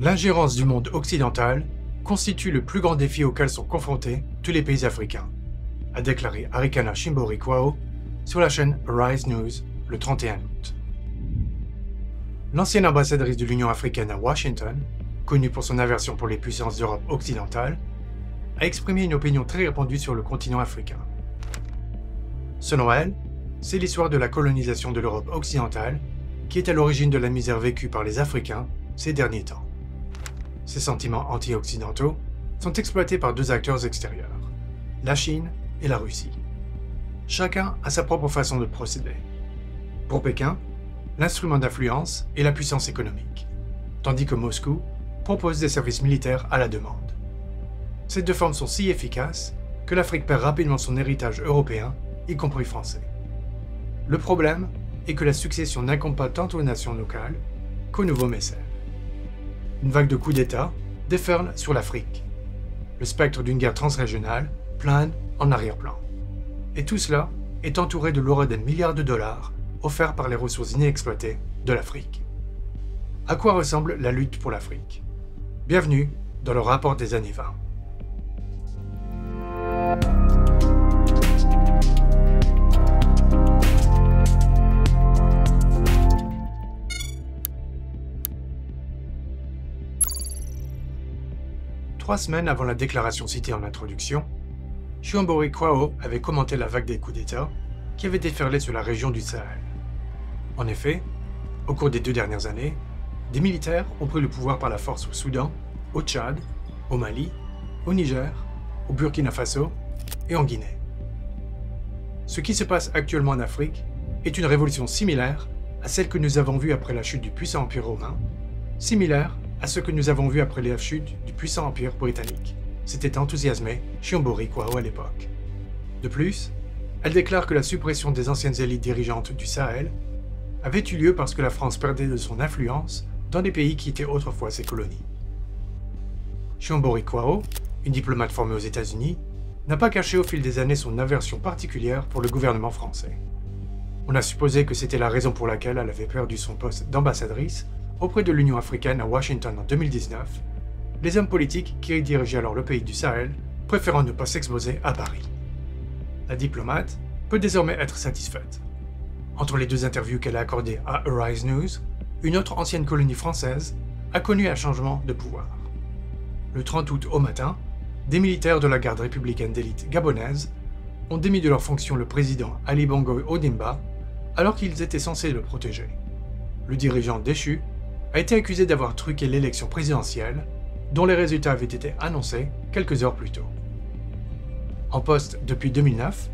L'ingérence du monde occidental constitue le plus grand défi auquel sont confrontés tous les pays africains, a déclaré Arikana Chimbori-Quao sur la chaîne Arise News le 31 août. L'ancienne ambassadrice de l'Union africaine à Washington, connue pour son aversion pour les puissances d'Europe occidentale, a exprimé une opinion très répandue sur le continent africain. Selon elle, c'est l'histoire de la colonisation de l'Europe occidentale qui est à l'origine de la misère vécue par les Africains ces derniers temps. Ces sentiments anti-occidentaux sont exploités par deux acteurs extérieurs, la Chine et la Russie. Chacun a sa propre façon de procéder. Pour Pékin, l'instrument d'influence est la puissance économique, tandis que Moscou propose des services militaires à la demande. Ces deux formes sont si efficaces que l'Afrique perd rapidement son héritage européen, y compris français. Le problème est que la succession n'incombe pas tant aux nations locales qu'aux nouveaux mécènes. Une vague de coups d'État déferle sur l'Afrique. Le spectre d'une guerre transrégionale plane en arrière-plan. Et tout cela est entouré de l'aura des milliards de dollars offerts par les ressources inexploitées de l'Afrique. À quoi ressemble la lutte pour l'Afrique? Bienvenue dans le rapport des années 20. Trois semaines avant la déclaration citée en introduction, Chimbori-Quao avait commenté la vague des coups d'État qui avait déferlé sur la région du Sahel. En effet, au cours des 2 dernières années, des militaires ont pris le pouvoir par la force au Soudan, au Tchad, au Mali, au Niger, au Burkina Faso et en Guinée. Ce qui se passe actuellement en Afrique est une révolution similaire à celle que nous avons vue après la chute du puissant empire romain, similaire à ce que nous avons vu après la chute du puissant empire britannique. S'était enthousiasmé Chimbori-Quao à l'époque. De plus, elle déclare que la suppression des anciennes élites dirigeantes du Sahel avait eu lieu parce que la France perdait de son influence dans des pays qui étaient autrefois ses colonies. Chimbori-Quao, une diplomate formée aux États-Unis, n'a pas caché au fil des années son aversion particulière pour le gouvernement français. On a supposé que c'était la raison pour laquelle elle avait perdu son poste d'ambassadrice auprès de l'Union africaine à Washington en 2019, les hommes politiques qui dirigeaient alors le pays du Sahel préférant ne pas s'exposer à Paris. La diplomate peut désormais être satisfaite. Entre les deux interviews qu'elle a accordées à Arise News, une autre ancienne colonie française a connu un changement de pouvoir. Le 30 août au matin, des militaires de la garde républicaine d'élite gabonaise ont démis de leur fonction le président Ali Bongo Ondimba alors qu'ils étaient censés le protéger. Le dirigeant déchu a été accusé d'avoir truqué l'élection présidentielle, dont les résultats avaient été annoncés quelques heures plus tôt. En poste depuis 2009,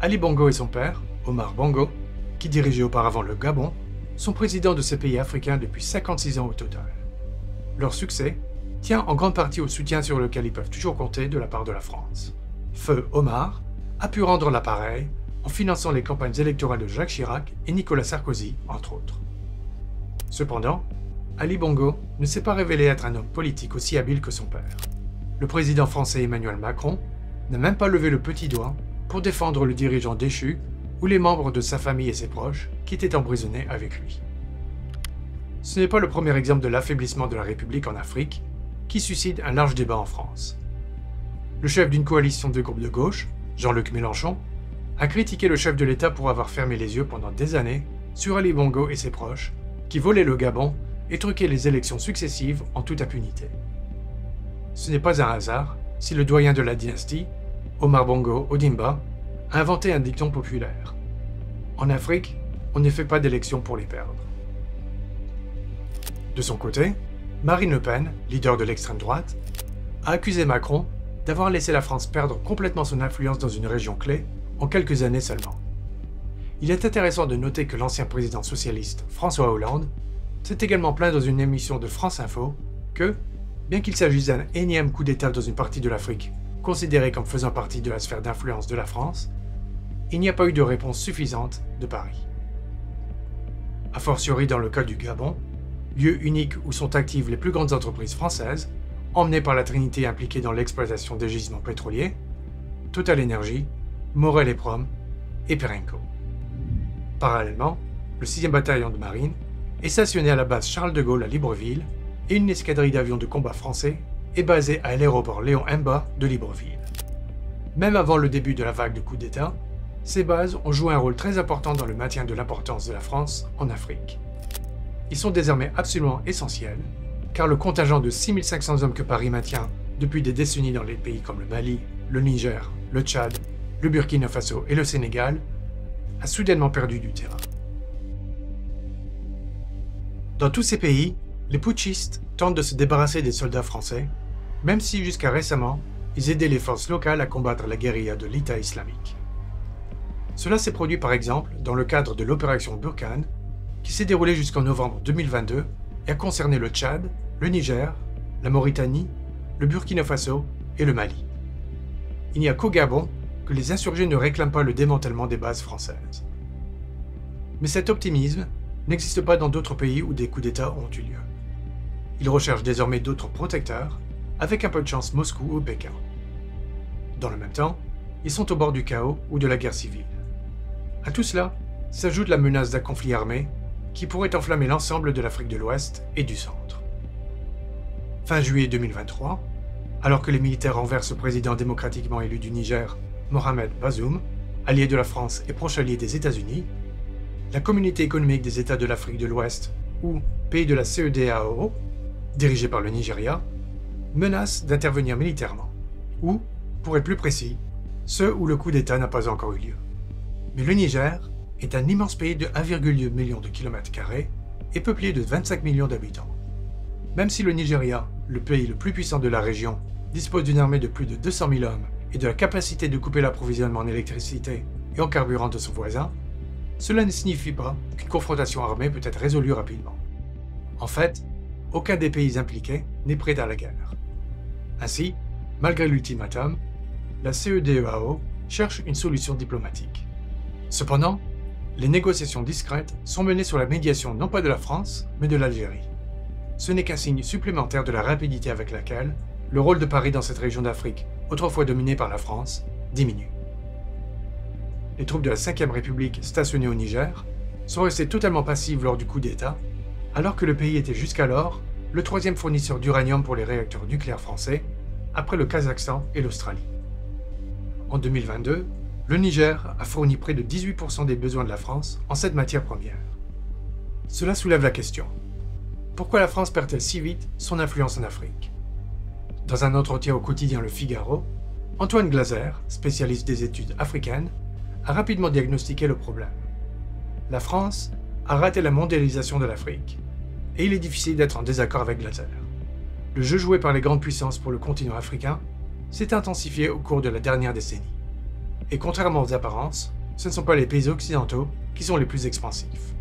Ali Bongo et son père, Omar Bongo, qui dirigeait auparavant le Gabon, sont présidents de ces pays africains depuis 56 ans au total. Leur succès tient en grande partie au soutien sur lequel ils peuvent toujours compter de la part de la France. Feu Omar a pu rendre l'appareil en finançant les campagnes électorales de Jacques Chirac et Nicolas Sarkozy, entre autres. Cependant, Ali Bongo ne s'est pas révélé être un homme politique aussi habile que son père. Le président français Emmanuel Macron n'a même pas levé le petit doigt pour défendre le dirigeant déchu ou les membres de sa famille et ses proches qui étaient emprisonnés avec lui. Ce n'est pas le premier exemple de l'affaiblissement de la République en Afrique qui suscite un large débat en France. Le chef d'une coalition de groupes de gauche, Jean-Luc Mélenchon, a critiqué le chef de l'État pour avoir fermé les yeux pendant des années sur Ali Bongo et ses proches qui volaient le Gabon et truquer les élections successives en toute impunité. Ce n'est pas un hasard si le doyen de la dynastie, Omar Bongo Ondimba, a inventé un dicton populaire. En Afrique, on ne fait pas d'élections pour les perdre. De son côté, Marine Le Pen, leader de l'extrême droite, a accusé Macron d'avoir laissé la France perdre complètement son influence dans une région clé en quelques années seulement. Il est intéressant de noter que l'ancien président socialiste François Hollande s'est également plaint dans une émission de France Info que, bien qu'il s'agisse d'un énième coup d'État dans une partie de l'Afrique, considérée comme faisant partie de la sphère d'influence de la France, il n'y a pas eu de réponse suffisante de Paris. A fortiori dans le cas du Gabon, lieu unique où sont actives les plus grandes entreprises françaises, emmenées par la Trinité impliquée dans l'exploitation des gisements pétroliers, Total Energy, Morel et Prom et Perenco. Parallèlement, le 6e bataillon de marine est stationné à la base Charles de Gaulle à Libreville, et une escadrille d'avions de combat français est basée à l'aéroport Léon Mba de Libreville. Même avant le début de la vague de coups d'État, ces bases ont joué un rôle très important dans le maintien de l'importance de la France en Afrique. Ils sont désormais absolument essentiels, car le contingent de 6500 hommes que Paris maintient depuis des décennies dans les pays comme le Mali, le Niger, le Tchad, le Burkina Faso et le Sénégal a soudainement perdu du terrain. Dans tous ces pays, les putschistes tentent de se débarrasser des soldats français, même si jusqu'à récemment, ils aidaient les forces locales à combattre la guérilla de l'État islamique. Cela s'est produit par exemple dans le cadre de l'opération Burkhan, qui s'est déroulée jusqu'en novembre 2022 et a concerné le Tchad, le Niger, la Mauritanie, le Burkina Faso et le Mali. Il n'y a qu'au Gabon que les insurgés ne réclament pas le démantèlement des bases françaises. Mais cet optimisme n'existe pas dans d'autres pays où des coups d'État ont eu lieu. Ils recherchent désormais d'autres protecteurs, avec un peu de chance Moscou ou Pékin. Dans le même temps, ils sont au bord du chaos ou de la guerre civile. À tout cela s'ajoute la menace d'un conflit armé qui pourrait enflammer l'ensemble de l'Afrique de l'Ouest et du Centre. Fin juillet 2023, alors que les militaires renversent le président démocratiquement élu du Niger, Mohamed Bazoum, allié de la France et proche allié des États-Unis, la Communauté économique des États de l'Afrique de l'Ouest, ou pays de la CEDEAO, dirigée par le Nigeria, menace d'intervenir militairement, ou, pour être plus précis, ceux où le coup d'État n'a pas encore eu lieu. Mais le Niger est un immense pays de 1,2 million de km² et peuplé de 25 millions d'habitants. Même si le Nigeria, le pays le plus puissant de la région, dispose d'une armée de plus de 200 000 hommes et de la capacité de couper l'approvisionnement en électricité et en carburant de son voisin, cela ne signifie pas qu'une confrontation armée peut être résolue rapidement. En fait, aucun des pays impliqués n'est prêt à la guerre. Ainsi, malgré l'ultimatum, la CEDEAO cherche une solution diplomatique. Cependant, les négociations discrètes sont menées sur la médiation non pas de la France, mais de l'Algérie. Ce n'est qu'un signe supplémentaire de la rapidité avec laquelle le rôle de Paris dans cette région d'Afrique, autrefois dominée par la France, diminue. Les troupes de la 5e République stationnées au Niger sont restées totalement passives lors du coup d'État, alors que le pays était jusqu'alors le 3e fournisseur d'uranium pour les réacteurs nucléaires français, après le Kazakhstan et l'Australie. En 2022, le Niger a fourni près de 18% des besoins de la France en cette matière première. Cela soulève la question. Pourquoi la France perd-elle si vite son influence en Afrique? Dans un entretien au quotidien Le Figaro, Antoine Glaser, spécialiste des études africaines, a rapidement diagnostiqué le problème. La France a raté la mondialisation de l'Afrique, et il est difficile d'être en désaccord avec Glaser. Le jeu joué par les grandes puissances pour le continent africain s'est intensifié au cours de la dernière décennie. Et contrairement aux apparences, ce ne sont pas les pays occidentaux qui sont les plus expansifs.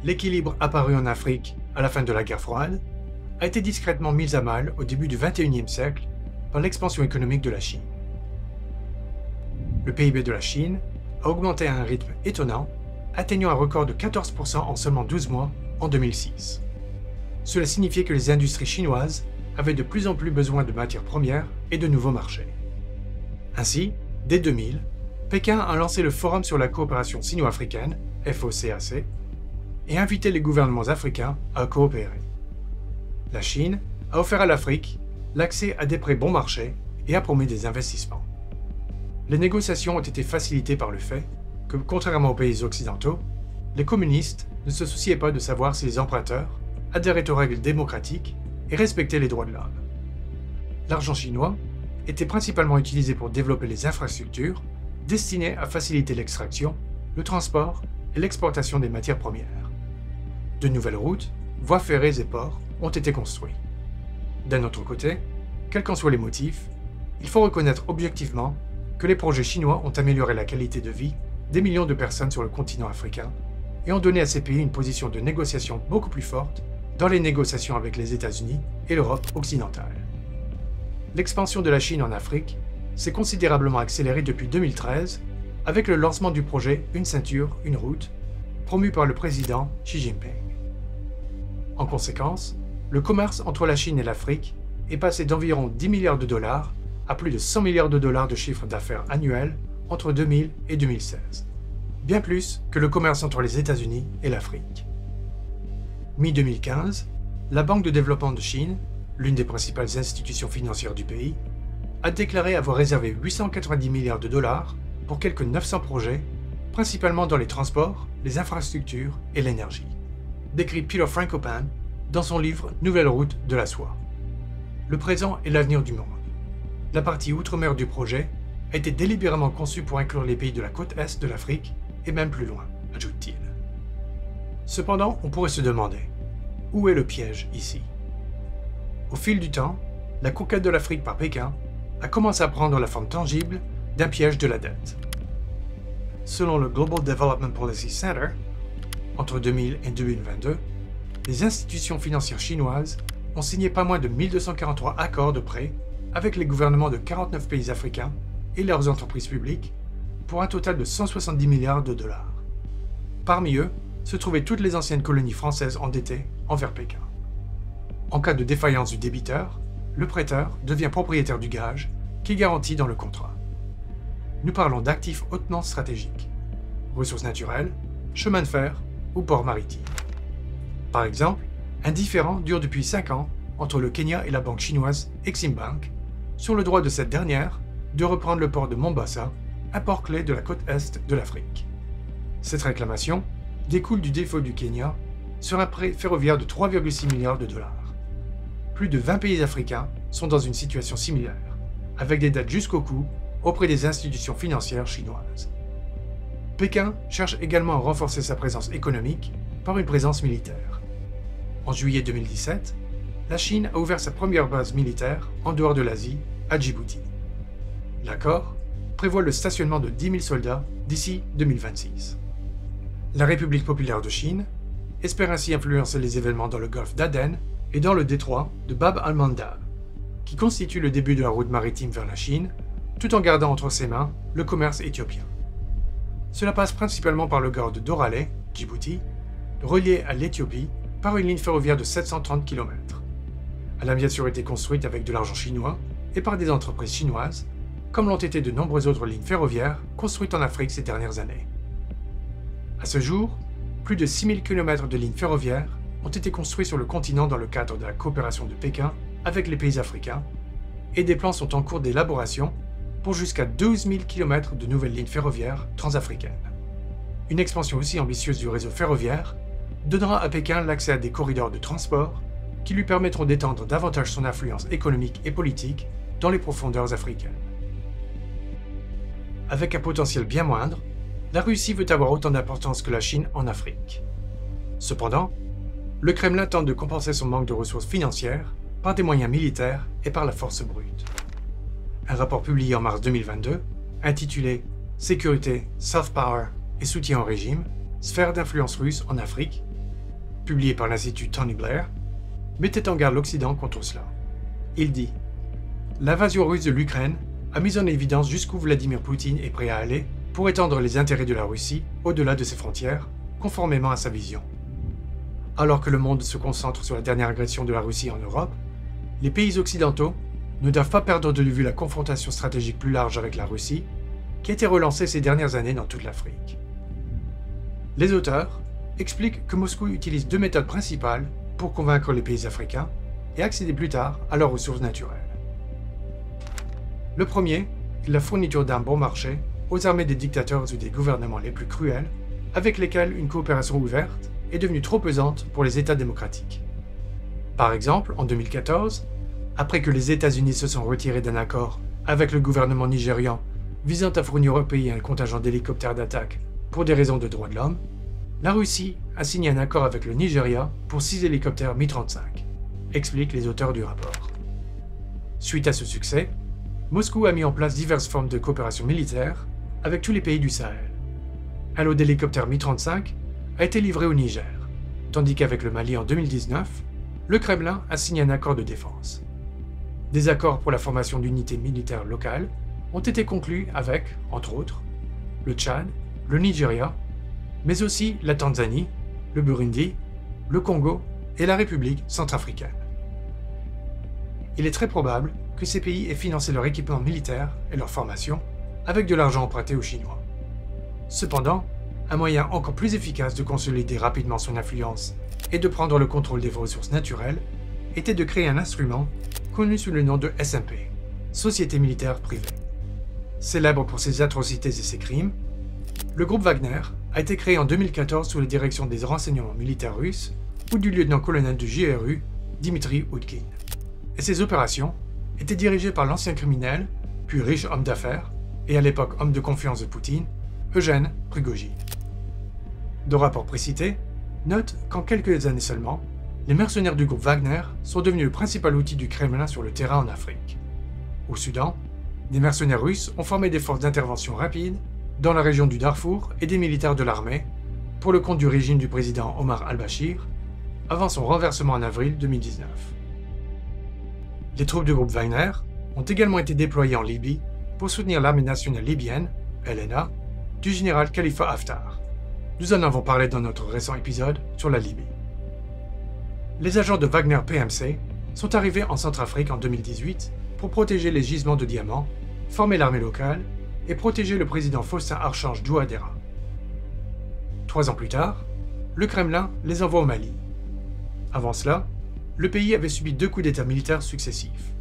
L'équilibre apparu en Afrique à la fin de la guerre froide a été discrètement mis à mal au début du XXIe siècle par l'expansion économique de la Chine. Le PIB de la Chine a augmenté à un rythme étonnant, atteignant un record de 14% en seulement 12 mois en 2006. Cela signifiait que les industries chinoises avaient de plus en plus besoin de matières premières et de nouveaux marchés. Ainsi, dès 2000, Pékin a lancé le Forum sur la coopération sino-africaine, FOCAC, et invité les gouvernements africains à coopérer. La Chine a offert à l'Afrique l'accès à des prêts bon marché et a promis des investissements. Les négociations ont été facilitées par le fait que, contrairement aux pays occidentaux, les communistes ne se souciaient pas de savoir si les emprunteurs adhéraient aux règles démocratiques et respectaient les droits de l'homme. L'argent chinois était principalement utilisé pour développer les infrastructures destinées à faciliter l'extraction, le transport et l'exportation des matières premières. De nouvelles routes, voies ferrées et ports ont été construits. D'un autre côté, quels qu'en soient les motifs, il faut reconnaître objectivement que les projets chinois ont amélioré la qualité de vie des millions de personnes sur le continent africain et ont donné à ces pays une position de négociation beaucoup plus forte dans les négociations avec les États-Unis et l'Europe occidentale. L'expansion de la Chine en Afrique s'est considérablement accélérée depuis 2013 avec le lancement du projet Une ceinture, une route, promu par le président Xi Jinping. En conséquence, le commerce entre la Chine et l'Afrique est passé d'environ 10 milliards de dollars à plus de 100 milliards de dollars de chiffre d'affaires annuel entre 2000 et 2016, bien plus que le commerce entre les États-Unis et l'Afrique. Mi-2015, la Banque de développement de Chine, l'une des principales institutions financières du pays, a déclaré avoir réservé 890 milliards de dollars pour quelques 900 projets, principalement dans les transports, les infrastructures et l'énergie, décrit Peter Frankopan dans son livre Nouvelle route de la soie. Le présent est l'avenir du monde. La partie outre-mer du projet a été délibérément conçue pour inclure les pays de la côte est de l'Afrique et même plus loin, ajoute-t-il. Cependant, on pourrait se demander, où est le piège ici? Au fil du temps, la conquête de l'Afrique par Pékin a commencé à prendre la forme tangible d'un piège de la dette. Selon le Global Development Policy Center, entre 2000 et 2022, les institutions financières chinoises ont signé pas moins de 1243 accords de prêt avec les gouvernements de 49 pays africains et leurs entreprises publiques pour un total de 170 milliards de dollars. Parmi eux se trouvaient toutes les anciennes colonies françaises endettées envers Pékin. En cas de défaillance du débiteur, le prêteur devient propriétaire du gage qui est garanti dans le contrat. Nous parlons d'actifs hautement stratégiques, ressources naturelles, chemins de fer ou ports maritimes. Par exemple, un différend dure depuis 5 ans entre le Kenya et la banque chinoise Exim Bank sur le droit de cette dernière de reprendre le port de Mombasa, un port clé de la côte est de l'Afrique. Cette réclamation découle du défaut du Kenya sur un prêt ferroviaire de 3,6 milliards de dollars. Plus de 20 pays africains sont dans une situation similaire, avec des dettes jusqu'au cou auprès des institutions financières chinoises. Pékin cherche également à renforcer sa présence économique par une présence militaire. En juillet 2017, la Chine a ouvert sa première base militaire en dehors de l'Asie, à Djibouti. L'accord prévoit le stationnement de 10 000 soldats d'ici 2026. La République populaire de Chine espère ainsi influencer les événements dans le golfe d'Aden et dans le détroit de Bab al-Mandab, qui constitue le début de la route maritime vers la Chine, tout en gardant entre ses mains le commerce éthiopien. Cela passe principalement par le golfe de Doraleh, Djibouti, relié à l'Éthiopie par une ligne ferroviaire de 730 km. Elle a bien sûr été construite avec de l'argent chinois et par des entreprises chinoises, comme l'ont été de nombreuses autres lignes ferroviaires construites en Afrique ces dernières années. À ce jour, plus de 6000 km de lignes ferroviaires ont été construits sur le continent dans le cadre de la coopération de Pékin avec les pays africains, et des plans sont en cours d'élaboration pour jusqu'à 12 000 km de nouvelles lignes ferroviaires transafricaines. Une expansion aussi ambitieuse du réseau ferroviaire donnera à Pékin l'accès à des corridors de transport qui lui permettront d'étendre davantage son influence économique et politique dans les profondeurs africaines. Avec un potentiel bien moindre, la Russie veut avoir autant d'importance que la Chine en Afrique. Cependant, le Kremlin tente de compenser son manque de ressources financières par des moyens militaires et par la force brute. Un rapport publié en mars 2022, intitulé « Sécurité, soft power et soutien au régime, sphère d'influence russe en Afrique », publié par l'Institut Tony Blair, mettait en garde l'Occident contre cela. Il dit « L'invasion russe de l'Ukraine a mis en évidence jusqu'où Vladimir Poutine est prêt à aller pour étendre les intérêts de la Russie au-delà de ses frontières, conformément à sa vision. Alors que le monde se concentre sur la dernière agression de la Russie en Europe, les pays occidentaux ne doivent pas perdre de vue la confrontation stratégique plus large avec la Russie, qui a été relancée ces dernières années dans toute l'Afrique. Les auteurs expliquent que Moscou utilise 2 méthodes principales pour convaincre les pays africains et accéder plus tard à leurs ressources naturelles. Le premier est la fourniture d'armes bon marché aux armées des dictateurs ou des gouvernements les plus cruels, avec lesquels une coopération ouverte est devenue trop pesante pour les États démocratiques. Par exemple, en 2014, après que les États-Unis se sont retirés d'un accord avec le gouvernement nigérian visant à fournir au pays un contingent d'hélicoptères d'attaque pour des raisons de droits de l'homme, la Russie a signé un accord avec le Nigeria pour 6 hélicoptères Mi-35, expliquent les auteurs du rapport. Suite à ce succès, Moscou a mis en place diverses formes de coopération militaire avec tous les pays du Sahel. Un lot d'hélicoptères Mi-35 a été livré au Niger, tandis qu'avec le Mali en 2019, le Kremlin a signé un accord de défense. Des accords pour la formation d'unités militaires locales ont été conclus avec, entre autres, le Tchad, le Nigeria, mais aussi la Tanzanie, le Burundi, le Congo et la République centrafricaine. Il est très probable que ces pays aient financé leur équipement militaire et leur formation avec de l'argent emprunté aux Chinois. Cependant, un moyen encore plus efficace de consolider rapidement son influence et de prendre le contrôle des ressources naturelles était de créer un instrument connu sous le nom de SMP, Société militaire privée. Célèbre pour ses atrocités et ses crimes, le groupe Wagner a été créé en 2014 sous la direction des renseignements militaires russes ou du lieutenant-colonel du GRU, Dmitri Utkin. Et ces opérations étaient dirigées par l'ancien criminel, puis riche homme d'affaires, et à l'époque homme de confiance de Poutine, Eugène Prigojine. De rapports précités, note qu'en quelques années seulement, les mercenaires du groupe Wagner sont devenus le principal outil du Kremlin sur le terrain en Afrique. Au Soudan, des mercenaires russes ont formé des forces d'intervention rapides dans la région du Darfour et des militaires de l'armée, pour le compte du régime du président Omar al-Bashir, avant son renversement en avril 2019. Les troupes du groupe Wagner ont également été déployées en Libye pour soutenir l'armée nationale libyenne, LNA, du général Khalifa Haftar. Nous en avons parlé dans notre récent épisode sur la Libye. Les agents de Wagner PMC sont arrivés en Centrafrique en 2018 pour protéger les gisements de diamants, former l'armée locale et protéger le président Faustin-Archange Touadéra. 3 ans plus tard, le Kremlin les envoie au Mali. Avant cela, le pays avait subi 2 coups d'État militaires successifs.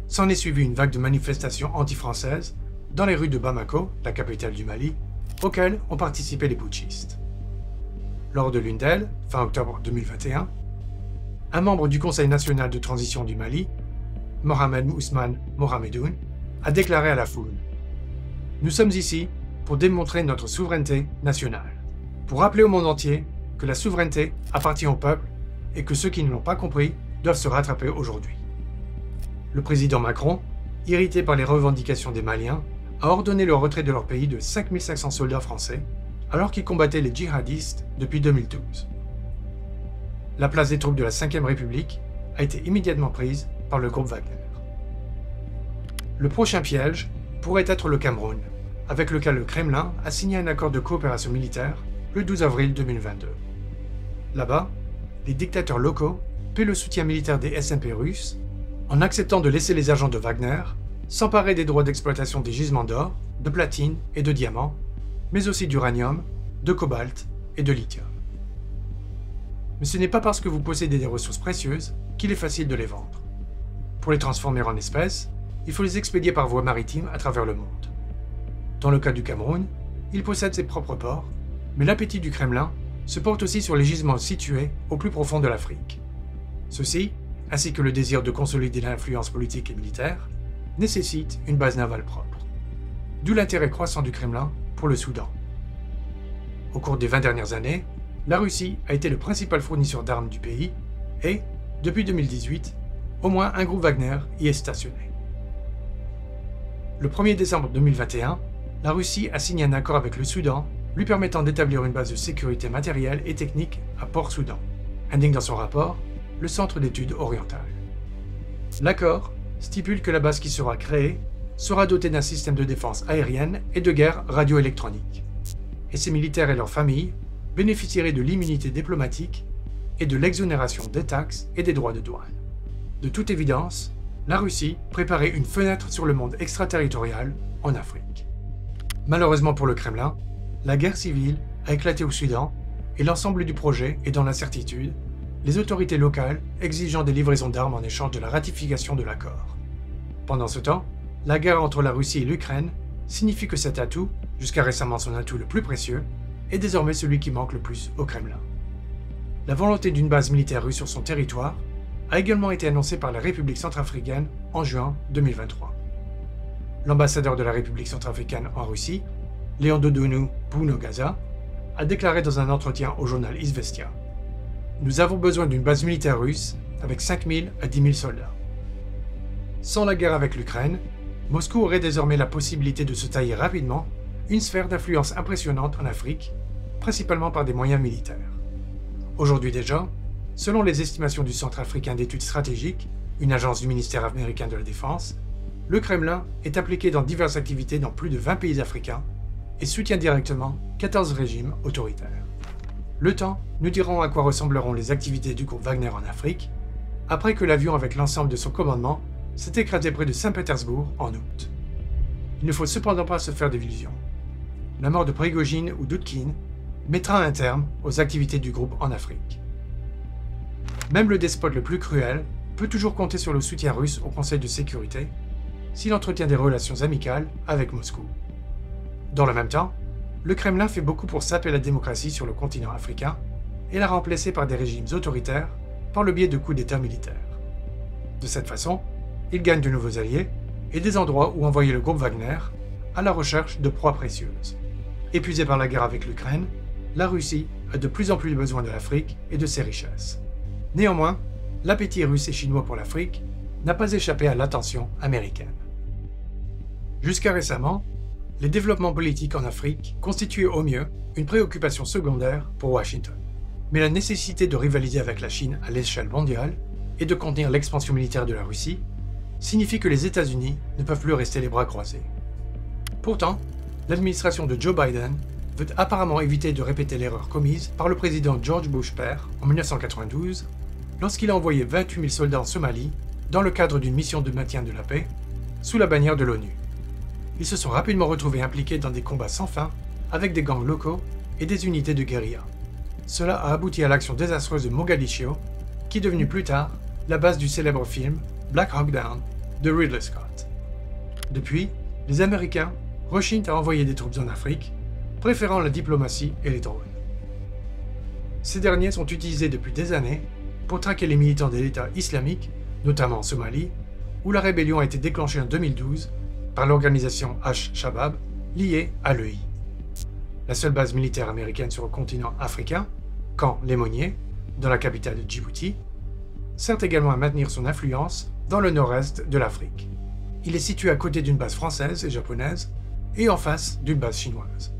S'en est suivi une vague de manifestations anti-françaises dans les rues de Bamako, la capitale du Mali, auxquelles ont participé les putschistes. Lors de l'une d'elles, fin octobre 2021, un membre du Conseil national de transition du Mali, Mohamed Ousmane Mohamedoun, a déclaré à la foule : « Nous sommes ici pour démontrer notre souveraineté nationale, pour rappeler au monde entier que la souveraineté appartient au peuple et que ceux qui ne l'ont pas compris doivent se rattraper aujourd'hui. » Le président Macron, irrité par les revendications des Maliens, a ordonné le retrait de leur pays de 5500 soldats français, alors qu'ils combattaient les djihadistes depuis 2012. La place des troupes de la 5e République a été immédiatement prise par le groupe Wagner. Le prochain piège pourrait être le Cameroun, avec lequel le Kremlin a signé un accord de coopération militaire le 12 avril 2022. Là-bas, les dictateurs locaux paient le soutien militaire des SMP russes en acceptant de laisser les agents de Wagner s'emparer des droits d'exploitation des gisements d'or, de platine et de diamants, mais aussi d'uranium, de cobalt et de lithium. Mais ce n'est pas parce que vous possédez des ressources précieuses qu'il est facile de les vendre. Pour les transformer en espèces, il faut les expédier par voie maritime à travers le monde. Dans le cas du Cameroun, il possède ses propres ports, mais l'appétit du Kremlin se porte aussi sur les gisements situés au plus profond de l'Afrique. Ceux-ci, ainsi que le désir de consolider l'influence politique et militaire, nécessitent une base navale propre. D'où l'intérêt croissant du Kremlin pour le Soudan. Au cours des 20 dernières années, la Russie a été le principal fournisseur d'armes du pays et, depuis 2018, au moins un groupe Wagner y est stationné. Le 1er décembre 2021, la Russie a signé un accord avec le Soudan lui permettant d'établir une base de sécurité matérielle et technique à Port-Soudan, indique dans son rapport le Centre d'études orientales. L'accord stipule que la base qui sera créée sera dotée d'un système de défense aérienne et de guerre radioélectronique, et ses militaires et leurs familles bénéficieraient de l'immunité diplomatique et de l'exonération des taxes et des droits de douane. De toute évidence, la Russie préparait une fenêtre sur le monde extraterritorial en Afrique. Malheureusement pour le Kremlin, la guerre civile a éclaté au Soudan et l'ensemble du projet est dans l'incertitude, les autorités locales exigeant des livraisons d'armes en échange de la ratification de l'accord. Pendant ce temps, la guerre entre la Russie et l'Ukraine signifie que cet atout, jusqu'à récemment son atout le plus précieux, est désormais celui qui manque le plus au Kremlin. La volonté d'une base militaire russe sur son territoire a également été annoncée par la République centrafricaine en juin 2023. L'ambassadeur de la République centrafricaine en Russie, Léon Dodonu Bounogaza, a déclaré dans un entretien au journal Izvestia : « Nous avons besoin d'une base militaire russe avec 5 000 à 10 000 soldats. » Sans la guerre avec l'Ukraine, Moscou aurait désormais la possibilité de se tailler rapidement une sphère d'influence impressionnante en Afrique, principalement par des moyens militaires. Aujourd'hui déjà, selon les estimations du Centre africain d'études stratégiques, une agence du ministère américain de la Défense, le Kremlin est impliqué dans diverses activités dans plus de 20 pays africains et soutient directement 14 régimes autoritaires. Le temps nous dirons à quoi ressembleront les activités du groupe Wagner en Afrique, après que l'avion avec l'ensemble de son commandement s'est écrasé près de Saint-Pétersbourg en août. Il ne faut cependant pas se faire d'illusions. La mort de Prigojine ou d'Utkin mettra un terme aux activités du groupe en Afrique. même le despote le plus cruel peut toujours compter sur le soutien russe au Conseil de sécurité s'il entretient des relations amicales avec Moscou. Dans le même temps, le Kremlin fait beaucoup pour saper la démocratie sur le continent africain et la remplacer par des régimes autoritaires par le biais de coups d'État militaires. De cette façon, il gagne de nouveaux alliés et des endroits où envoyer le groupe Wagner à la recherche de proies précieuses. Épuisée par la guerre avec l'Ukraine, la Russie a de plus en plus besoin de l'Afrique et de ses richesses. Néanmoins, l'appétit russe et chinois pour l'Afrique n'a pas échappé à l'attention américaine. Jusqu'à récemment, les développements politiques en Afrique constituaient au mieux une préoccupation secondaire pour Washington. Mais la nécessité de rivaliser avec la Chine à l'échelle mondiale et de contenir l'expansion militaire de la Russie signifie que les États-Unis ne peuvent plus rester les bras croisés. Pourtant, l'administration de Joe Biden veut apparemment éviter de répéter l'erreur commise par le président George Bush père en 1992 lorsqu'il a envoyé 28 000 soldats en Somalie dans le cadre d'une mission de maintien de la paix sous la bannière de l'ONU. Ils se sont rapidement retrouvés impliqués dans des combats sans fin avec des gangs locaux et des unités de guérilla. Cela a abouti à l'action désastreuse de Mogadiscio, qui est devenue plus tard la base du célèbre film Black Hawk Down de Ridley Scott. Depuis, les Américains rechignent à envoyer des troupes en Afrique, préférant la diplomatie et les drones. Ces derniers sont utilisés depuis des années pour traquer les militants de l'État islamique, notamment en Somalie, où la rébellion a été déclenchée en 2012 par l'organisation Al-Shabaab liée à l'EI. La seule base militaire américaine sur le continent africain, Camp Lemonnier, dans la capitale de Djibouti, sert également à maintenir son influence dans le nord-est de l'Afrique. Il est situé à côté d'une base française et japonaise et en face d'une base chinoise.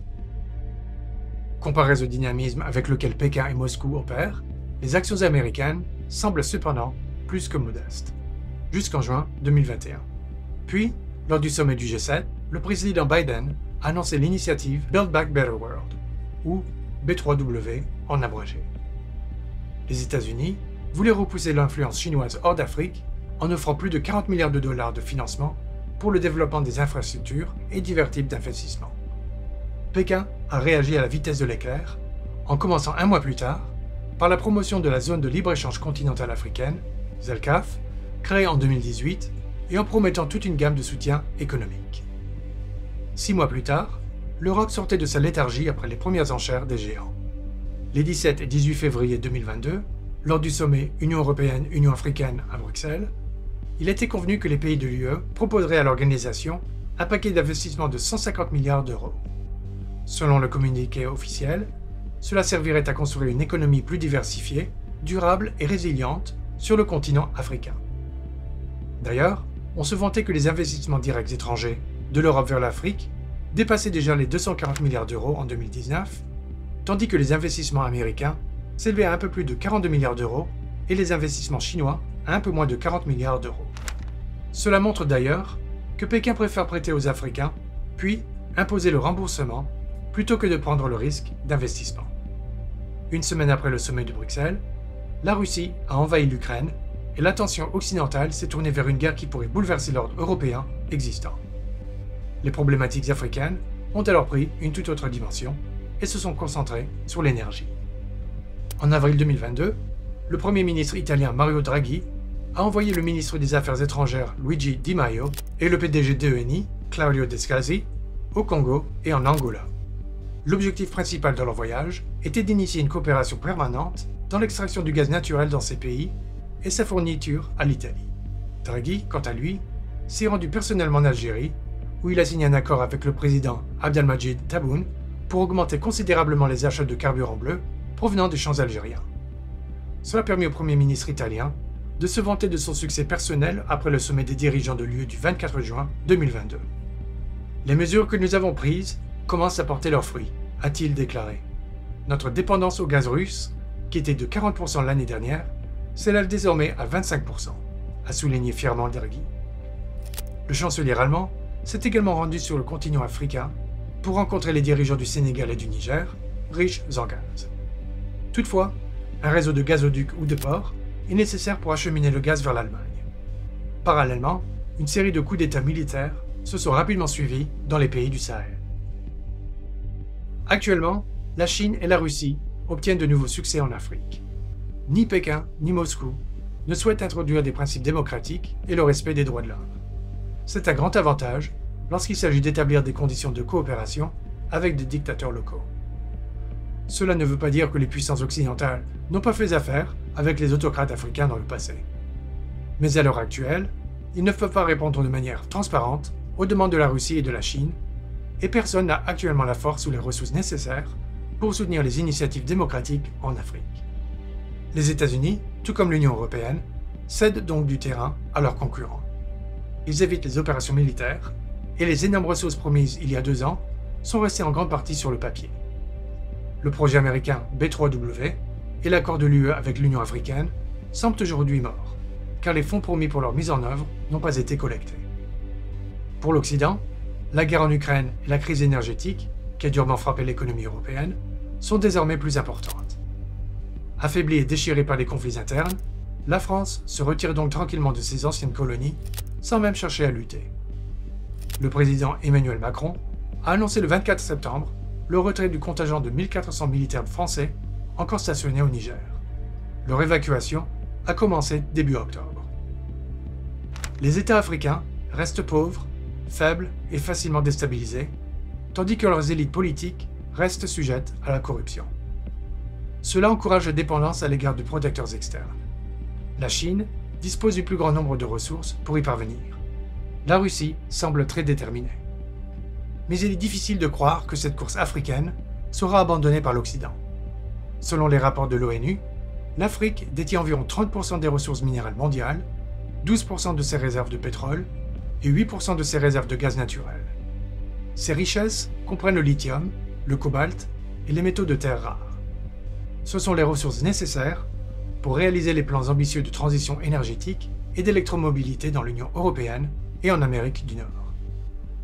Comparées au dynamisme avec lequel Pékin et Moscou opèrent, les actions américaines semblent cependant plus que modestes, jusqu'en juin 2021. Puis, lors du sommet du G7, le président Biden a annoncé l'initiative Build Back Better World, ou B3W en abrégé. Les États-Unis voulaient repousser l'influence chinoise hors d'Afrique en offrant plus de 40 milliards de dollars de financement pour le développement des infrastructures et divers types d'investissements. Pékin a réagi à la vitesse de l'éclair, en commençant un mois plus tard par la promotion de la zone de libre-échange continentale africaine, ZLCAF, créée en 2018, et en promettant toute une gamme de soutiens économiques. 6 mois plus tard, l'Europe sortait de sa léthargie après les premières enchères des géants. Les 17 et 18 février 2022, lors du sommet Union européenne-Union africaine à Bruxelles, il a été convenu que les pays de l'UE proposeraient à l'organisation un paquet d'investissement de 150 milliards d'euros. Selon le communiqué officiel, cela servirait à construire une économie plus diversifiée, durable et résiliente sur le continent africain. D'ailleurs, on se vantait que les investissements directs étrangers de l'Europe vers l'Afrique dépassaient déjà les 240 milliards d'euros en 2019, tandis que les investissements américains s'élevaient à un peu plus de 42 milliards d'euros et les investissements chinois à un peu moins de 40 milliards d'euros. Cela montre d'ailleurs que Pékin préfère prêter aux Africains, puis imposer le remboursement, plutôt que de prendre le risque d'investissement. Une semaine après le sommet de Bruxelles, la Russie a envahi l'Ukraine et l'attention occidentale s'est tournée vers une guerre qui pourrait bouleverser l'ordre européen existant. Les problématiques africaines ont alors pris une toute autre dimension et se sont concentrées sur l'énergie. En avril 2022, le Premier ministre italien Mario Draghi a envoyé le ministre des Affaires étrangères Luigi Di Maio et le PDG d'ENI, Claudio Descalzi, au Congo et en Angola. L'objectif principal de leur voyage était d'initier une coopération permanente dans l'extraction du gaz naturel dans ces pays et sa fourniture à l'Italie. Draghi, quant à lui, s'est rendu personnellement en Algérie, où il a signé un accord avec le président Abdelmadjid Tebboune pour augmenter considérablement les achats de carburant bleu provenant des champs algériens. Cela a permis au Premier ministre italien de se vanter de son succès personnel après le sommet des dirigeants de l'UE du 24 juin 2022. Les mesures que nous avons prises commencent à porter leurs fruits, a-t-il déclaré. Notre dépendance au gaz russe, qui était de 40% l'année dernière, s'élève désormais à 25%, a souligné fièrement Draghi. Le chancelier allemand s'est également rendu sur le continent africain pour rencontrer les dirigeants du Sénégal et du Niger, riches en gaz. Toutefois, un réseau de gazoducs ou de ports est nécessaire pour acheminer le gaz vers l'Allemagne. Parallèlement, une série de coups d'État militaires se sont rapidement suivis dans les pays du Sahel. Actuellement, la Chine et la Russie obtiennent de nouveaux succès en Afrique. ni Pékin ni Moscou ne souhaitent introduire des principes démocratiques et le respect des droits de l'homme. C'est un grand avantage lorsqu'il s'agit d'établir des conditions de coopération avec des dictateurs locaux. Cela ne veut pas dire que les puissances occidentales n'ont pas fait affaire avec les autocrates africains dans le passé. Mais à l'heure actuelle, ils ne peuvent pas répondre de manière transparente aux demandes de la Russie et de la Chine, et personne n'a actuellement la force ou les ressources nécessaires pour soutenir les initiatives démocratiques en Afrique. Les États-Unis, tout comme l'Union européenne, cèdent donc du terrain à leurs concurrents. Ils évitent les opérations militaires, et les énormes ressources promises il y a 2 ans sont restées en grande partie sur le papier. Le projet américain B3W et l'accord de l'UE avec l'Union africaine semblent aujourd'hui morts, car les fonds promis pour leur mise en œuvre n'ont pas été collectés. Pour l'Occident, la guerre en Ukraine et la crise énergétique, qui a durement frappé l'économie européenne, sont désormais plus importantes. Affaiblie et déchirée par les conflits internes, la France se retire donc tranquillement de ses anciennes colonies sans même chercher à lutter. Le président Emmanuel Macron a annoncé le 24 septembre le retrait du contingent de 1400 militaires français encore stationnés au Niger. Leur évacuation a commencé début octobre. Les États africains restent pauvres, faibles et facilement déstabilisés, tandis que leurs élites politiques restent sujettes à la corruption. Cela encourage la dépendance à l'égard de protecteurs externes. La Chine dispose du plus grand nombre de ressources pour y parvenir. La Russie semble très déterminée. Mais il est difficile de croire que cette course africaine sera abandonnée par l'Occident. Selon les rapports de l'ONU, l'Afrique détient environ 30% des ressources minérales mondiales, 12% de ses réserves de pétrole et 8% de ses réserves de gaz naturel. Ces richesses comprennent le lithium, le cobalt et les métaux de terre rares. Ce sont les ressources nécessaires pour réaliser les plans ambitieux de transition énergétique et d'électromobilité dans l'Union européenne et en Amérique du Nord.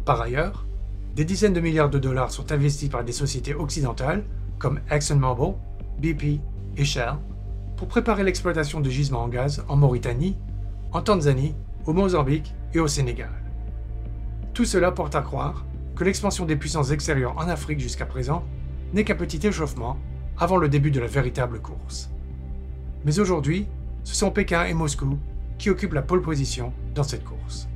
Par ailleurs, des dizaines de milliards de dollars sont investis par des sociétés occidentales comme ExxonMobil, BP et Shell pour préparer l'exploitation de gisements en gaz en Mauritanie, en Tanzanie, au Mozambique et au Sénégal. Tout cela porte à croire que l'expansion des puissances extérieures en Afrique jusqu'à présent n'est qu'un petit échauffement avant le début de la véritable course. Mais aujourd'hui, ce sont Pékin et Moscou qui occupent la pole position dans cette course.